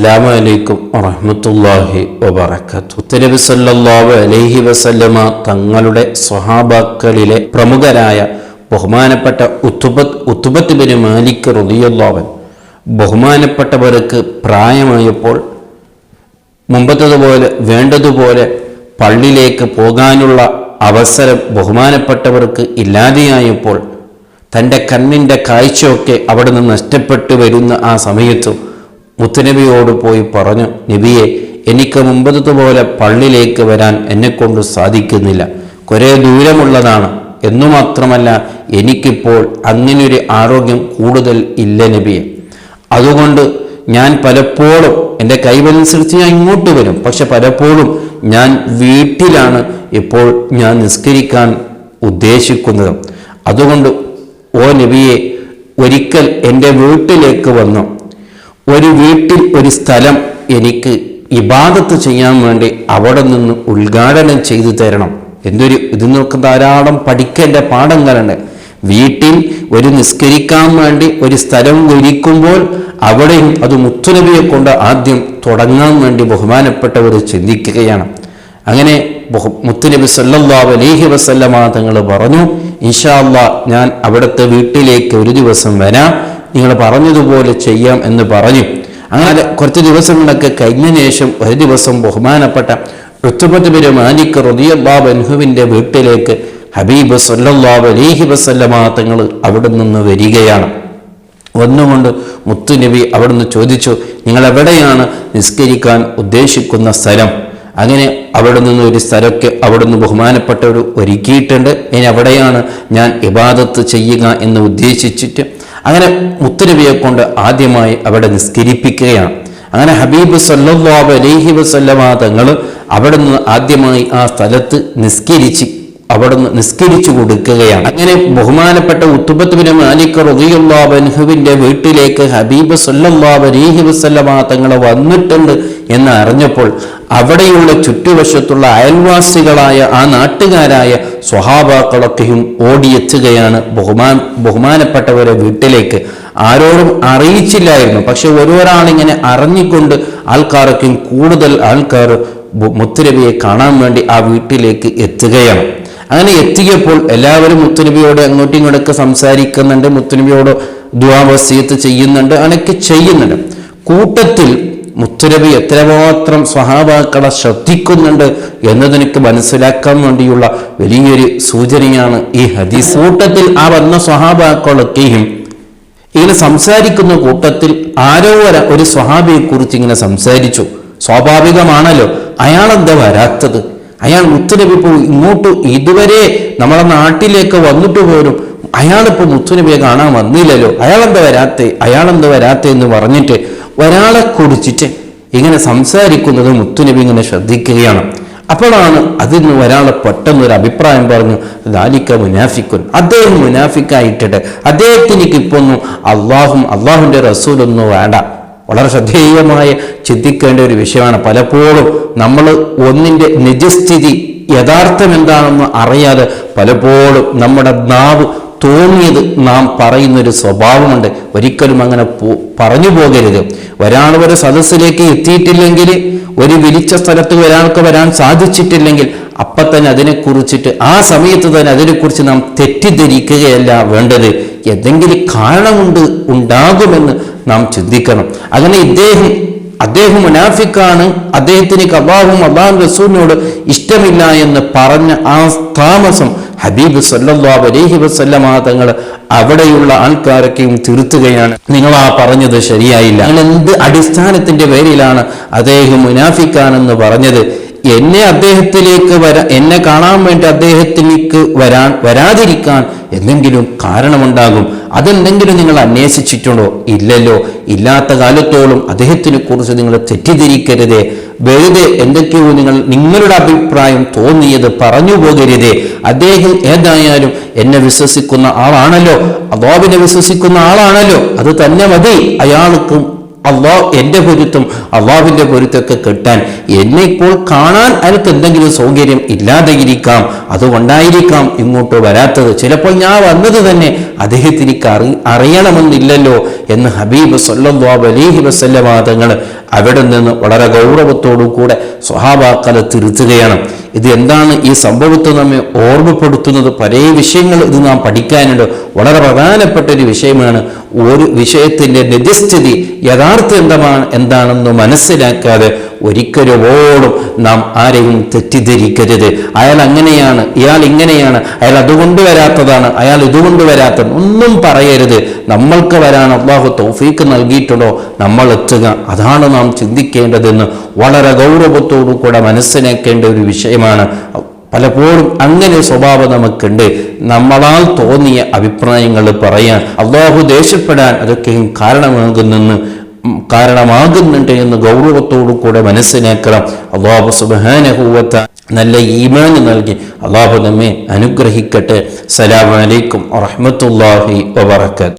അസ്സലാമു അലൈക്കും വറഹ്മത്തുള്ളാഹി വബറകാതുഹു. നബി സല്ലല്ലാഹു അലൈഹി വസല്ലമ തങ്ങളുടെ സ്വഹാബാക്കളിലെ പ്രമുഖരായ ബഹുമാനപ്പെട്ട ഉത്ബത്ത് ബിൻ മാലിക് റളിയല്ലാഹു അൻഹു ബഹുമാനപ്പെട്ടവർക്ക് പ്രായമായപ്പോൾ മുമ്പത്തതുപോലെ വേണ്ടതുപോലെ പള്ളിയിലേക്ക് പോകാനുള്ള അവസരം ബഹുമാനപ്പെട്ടവർക്ക് ഇല്ലാതെയായപ്പോൾ തൻ്റെ കണ്ണിൻ്റെ കാഴ്ചയൊക്കെ അവിടെ നിന്ന് നഷ്ടപ്പെട്ടു വരുന്ന ആ സമയത്ത് മുത്തുനബിയോട് പോയി പറഞ്ഞു, നബിയെ, എനിക്ക് മുമ്പത്തതുപോലെ പള്ളിയിലേക്ക് വരാൻ എന്നെക്കൊണ്ട് സാധിക്കുന്നില്ല, കുറേ ദൂരമുള്ളതാണ്. എന്നു മാത്രമല്ല, എനിക്കിപ്പോൾ അങ്ങനെയൊരു ആരോഗ്യം കൂടുതൽ ഇല്ല നബിയെ. അതുകൊണ്ട് ഞാൻ പലപ്പോഴും എൻ്റെ കൈവനുസരിച്ച് ഞാൻ ഇങ്ങോട്ട് വരും, പക്ഷെ പലപ്പോഴും ഞാൻ വീട്ടിലാണ് ഇപ്പോൾ ഞാൻ നിസ്കരിക്കാൻ ഉദ്ദേശിക്കുന്നത്. അതുകൊണ്ട് ഓ നബിയെ, ഒരിക്കൽ എൻ്റെ വീട്ടിലേക്ക് വന്നു, ഒരു വീട്ടിൽ ഒരു സ്ഥലം എനിക്ക് ഇബാദത്ത് ചെയ്യാൻ വേണ്ടി അവിടെ നിന്ന് ഉദ്ഘാടനം ചെയ്തു തരണം. ഇതിൽ നിന്നൊക്കെ ധാരാളം പഠിക്കേണ്ട പാഠങ്ങളുണ്ട്. വീട്ടിൽ ഒരു നിസ്കരിക്കാൻ വേണ്ടി ഒരു സ്ഥലം ഒരുക്കുമ്പോൾ അവിടെയും അത് മുത്തുനബിയെ കൊണ്ട് ആദ്യം തുടങ്ങാൻ വേണ്ടി ബഹുമാനപ്പെട്ടവർ ചിന്തിക്കുകയാണ്. അങ്ങനെ മുത്തുനബി സല്ലല്ലാഹു അലൈഹി വസല്ലമ തങ്ങൾ പറഞ്ഞു, ഇൻഷാ അല്ലാഹ് ഞാൻ അവിടുത്തെ വീട്ടിലേക്ക് ഒരു ദിവസം വരാം, നിങ്ങൾ പറഞ്ഞതുപോലെ ചെയ്യാം എന്ന് പറഞ്ഞു. അങ്ങനെ കുറച്ച് ദിവസങ്ങളൊക്കെ കഴിഞ്ഞ ശേഷം ഒരു ദിവസം ബഹുമാനപ്പെട്ട ഉത്ബത്ത് ബിൻ മാലിക് റളിയല്ലാഹു അൻഹുവിൻ്റെ വീട്ടിലേക്ക് ഹബീബ് സല്ലല്ലാഹു അലൈഹി വസല്ലമ തങ്ങൾ അവിടെ നിന്ന് വരികയാണ്. വന്നുകൊണ്ട് മുത്തുനബി അവിടെ നിന്ന് ചോദിച്ചു, നിങ്ങൾ എവിടെയാണ് നിസ്കരിക്കാൻ ഉദ്ദേശിക്കുന്ന സ്ഥലം? അങ്ങനെ അവിടെ നിന്ന് ഒരു സ്ഥലമൊക്കെ അവിടെ നിന്ന് ബഹുമാനപ്പെട്ടവർ ഒരുക്കിയിട്ടുണ്ട്. ഇനി അവിടെയാണ് ഞാൻ ഇബാദത്ത് ചെയ്യുക എന്ന് ഉദ്ദേശിച്ചിട്ട് അങ്ങനെ മുത്തുനബിയെ കൊണ്ട് ആദ്യമായി അവിടെ നിസ്കരിപ്പിക്കുകയാണ്. അങ്ങനെ ഹബീബ് സല്ലല്ലാഹു അലൈഹി വസല്ലമ തങ്ങൾ അവിടെ നിന്ന് ആദ്യമായി ആ സ്ഥലത്ത് നിസ്കരിച്ചു കൊടുക്കുകയാണ്. അങ്ങനെ ബഹുമാനപ്പെട്ട ഉത്ബത്ത് ബിൻ മാലിക് റളിയല്ലാഹു അൻഹുവിൻ്റെ വീട്ടിലേക്ക് ഹബീബ് സല്ലല്ലാഹു അലൈഹി വസല്ലമ തങ്ങൾ വന്നിട്ടുണ്ട് എന്ന് അറിഞ്ഞപ്പോൾ അവിടെയുള്ള ചുറ്റുവശത്തുള്ള അയൽവാസികളായ ആ നാട്ടുകാരായ സ്വഹാബാക്കളൊക്കെയും ഓടിയെത്തുകയാണ് ബഹുമാനപ്പെട്ടവരെ വീട്ടിലേക്ക്. ആരോടും അറിയിച്ചില്ലായിരുന്നു, പക്ഷെ ഓരോരാളിങ്ങനെ അറിഞ്ഞുകൊണ്ട് ആൾക്കാരൊക്കെയും കൂടുതൽ ആൾക്കാർ മുത്തുനബിയെ കാണാൻ വേണ്ടി ആ വീട്ടിലേക്ക് എത്തുകയാണ്. അങ്ങനെ എത്തിയപ്പോൾ എല്ലാവരും മുത്തുനബിയോട് അങ്ങോട്ടും ഇങ്ങോട്ടൊക്കെ സംസാരിക്കുന്നുണ്ട്, മുത്തുനബിയോട് ദുആ വസിയത്ത് ചെയ്യുന്നുണ്ട്, അങ്ങനെയൊക്കെ ചെയ്യുന്നുണ്ട്. കൂട്ടത്തിൽ മുത്തുനബി എത്രമാത്രം സ്വഹാബാക്കളെ ശ്രദ്ധിക്കുന്നുണ്ട് എന്നതെനിക്ക് മനസ്സിലാക്കാൻ വേണ്ടിയുള്ള വലിയൊരു സൂചനയാണ് ഈ ഹദീസ്. കൂട്ടത്തിൽ ആ വന്ന സ്വഹാബാക്കളൊക്കെയും ഇങ്ങനെ സംസാരിക്കുന്ന കൂട്ടത്തിൽ ആരോ ഒരു സ്വഹാബിയെ കുറിച്ച് ഇങ്ങനെ സംസാരിച്ചു. സ്വാഭാവികമാണല്ലോ, അയാളെന്താ വരാത്തത്? അയാൾ മുത്തുനബി ഇപ്പോൾ ഇങ്ങോട്ട് ഇതുവരെ നമ്മളെ നാട്ടിലേക്ക് വന്നിട്ട് പോലും അയാളിപ്പോൾ മുത്തുനബിയെ കാണാൻ വന്നില്ലല്ലോ, അയാളെന്താ വരാത്തേ എന്ന് പറഞ്ഞിട്ട് ഒരാളെ കുറിച്ചിട്ട് ഇങ്ങനെ സംസാരിക്കുന്നത് മുത്തുനബി ഇങ്ങനെ ശ്രദ്ധിക്കുകയാണ്. അപ്പോഴാണ് അതിൽ നിന്ന് ഒരാളെ പെട്ടെന്നൊരു അഭിപ്രായം പറഞ്ഞു, ദാലിക മുനാഫിക്കുൻ, അദ്ദേഹം മുനാഫിക്കായിട്ടിട്ട് അദ്ദേഹത്തിനിക്ക് ഇപ്പൊന്നും അള്ളാഹുവിൻ്റെ റസൂലൊന്നും വേണ്ട. വളരെ ശ്രദ്ധേയമായ ചിന്തിക്കേണ്ട ഒരു വിഷയമാണ്. പലപ്പോഴും നമ്മൾ ഒന്നിൻ്റെ നിജസ്ഥിതി യഥാർത്ഥം എന്താണെന്ന് അറിയാതെ പലപ്പോഴും നമ്മുടെ നാവ് തോന്നിയത് നാം പറയുന്നൊരു സ്വഭാവമുണ്ട്. ഒരിക്കലും അങ്ങനെ പറഞ്ഞു പോകരുത്. ഒരാൾ ഒരു സദസ്സിലേക്ക് എത്തിയിട്ടില്ലെങ്കിൽ, ഒരു വിളിച്ച സ്ഥലത്ത് ഒരാൾക്ക് വരാൻ സാധിച്ചിട്ടില്ലെങ്കിൽ അപ്പം തന്നെ അതിനെക്കുറിച്ചിട്ട് ആ സമയത്ത് തന്നെ അതിനെക്കുറിച്ച് നാം തെറ്റിദ്ധരിക്കുകയല്ല വേണ്ടത്. എന്തെങ്കിലും ഉണ്ടാകുമെന്ന് നാം ചിന്തിക്കണം. അങ്ങനെ അദ്ദേഹം മുനാഫിക്കാണ്, അദ്ദേഹത്തിന് അല്ലാഹു റസൂലിനോട് ഇഷ്ടമില്ല എന്ന് പറഞ്ഞ ആ താമസം ഹബീബ് സല്ലല്ലാഹു അലൈഹി വസല്ലമ തങ്ങൾ അവിടെയുള്ള ആൾക്കാരൊക്കെയും തിരുത്തുകയാണ്. നിങ്ങൾ ആ പറഞ്ഞത് ശരിയായില്ല, നിങ്ങൾ എന്ത് അടിസ്ഥാനത്തിന്റെ പേരിലാണ് അദ്ദേഹം മുനാഫിക്കാനെന്ന് പറഞ്ഞത്? എന്നെ കാണാൻ വേണ്ടി അദ്ദേഹത്തിലേക്ക് വരാതിരിക്കാൻ എന്തെങ്കിലും കാരണമുണ്ടാകും. അതെന്തെങ്കിലും നിങ്ങൾ അന്വേഷിച്ചിട്ടുണ്ടോ? ഇല്ലല്ലോ. ഇല്ലാത്ത കാലത്തോളം അദ്ദേഹത്തിനെ കുറിച്ച് നിങ്ങൾ തെറ്റിദ്ധരിക്കരുതേ. വെറുതെ എന്തൊക്കെയോ നിങ്ങളുടെ അഭിപ്രായം തോന്നിയത് പറഞ്ഞു പോകരുതേ. അദ്ദേഹം ഏതായാലും എന്നെ വിശ്വസിക്കുന്ന ആളാണല്ലോ, അല്ലാഹുവിനെ വിശ്വസിക്കുന്ന ആളാണല്ലോ, അത് തന്നെ മതി അയാൾക്കും എൻ്റെ പൊരുത്തം അള്ളാഹുവിൻ്റെ പൊരുത്തൊക്കെ കിട്ടാൻ. എന്നെ ഇപ്പോൾ കാണാൻ അയാൾക്ക് എന്തെങ്കിലും സൗകര്യം ഇല്ലാതെ ഇരിക്കാം, അതുകൊണ്ടായിരിക്കാം ഇങ്ങോട്ട് വരാത്തത്. ചിലപ്പോൾ ഞാൻ വന്നത് തന്നെ അദ്ദേഹത്തിന് അറിയണമെന്നില്ലല്ലോ എന്ന് ഹബീബ് സല്ലല്ലാഹു അലൈഹി വസല്ലമ തങ്ങൾ അവിടെ നിന്ന് വളരെ ഗൗരവത്തോടു കൂടെ സ്വഹാബാക്കളെ തിരുത്തുകയാണ്. ഇത് എന്താണ് ഈ സംഭവത്തെ നമ്മെ ഓർമ്മപ്പെടുത്തുന്നത്? പല വിഷയങ്ങൾ ഇത് നാം പഠിക്കാനുണ്ട്. വളരെ പ്രധാനപ്പെട്ട ഒരു വിഷയമാണ്. ഒരു വിഷയത്തിൻ്റെ നിജസ്ഥിതി യഥാർത്ഥം എന്താണെന്ന് മനസ്സിലാക്കാതെ ഒരിക്കലോടും നാം ആരെയും തെറ്റിദ്ധരിക്കരുത്. അയാൾ അങ്ങനെയാണ്, ഇയാൾ ഇങ്ങനെയാണ്, അയാൾ അതുകൊണ്ട് വരാത്തതാണ്, അയാൾ ഇതുകൊണ്ട് വരാത്തത് ഒന്നും പറയരുത്. നമ്മൾക്ക് വരാൻ അല്ലാഹു തൗഫീക്ക് നൽകിയിട്ടുണ്ടോ, നമ്മൾ എത്തുക. അതാണ് നാം ചിന്തിക്കേണ്ടതെന്ന് വളരെ ഗൗരവത്തോടു കൂടെ മനസ്സിലാക്കേണ്ട ഒരു വിഷയമാണ്. പലപ്പോഴും അങ്ങനെ സ്വഭാവം നമുക്കുണ്ട്. നമ്മളാൽ തോന്നിയ അഭിപ്രായങ്ങൾ പറയാൻ, അല്ലാഹു ദേഷ്യപ്പെടാൻ അതൊക്കെയും കാരണമാകുന്നുണ്ട് എന്ന് ഗൗരവത്തോടു കൂടെ മനസ്സിലാക്കണം. അല്ലാഹു സുബ്ഹാനഹു വ തആല നല്ല ഈമാൻ നൽകി അല്ലാഹു നമ്മെ അനുഗ്രഹിക്കട്ടെ. അസ്സലാമു അലൈക്കും വറഹ്മത്തുള്ളാഹി വബറകാതുഹു.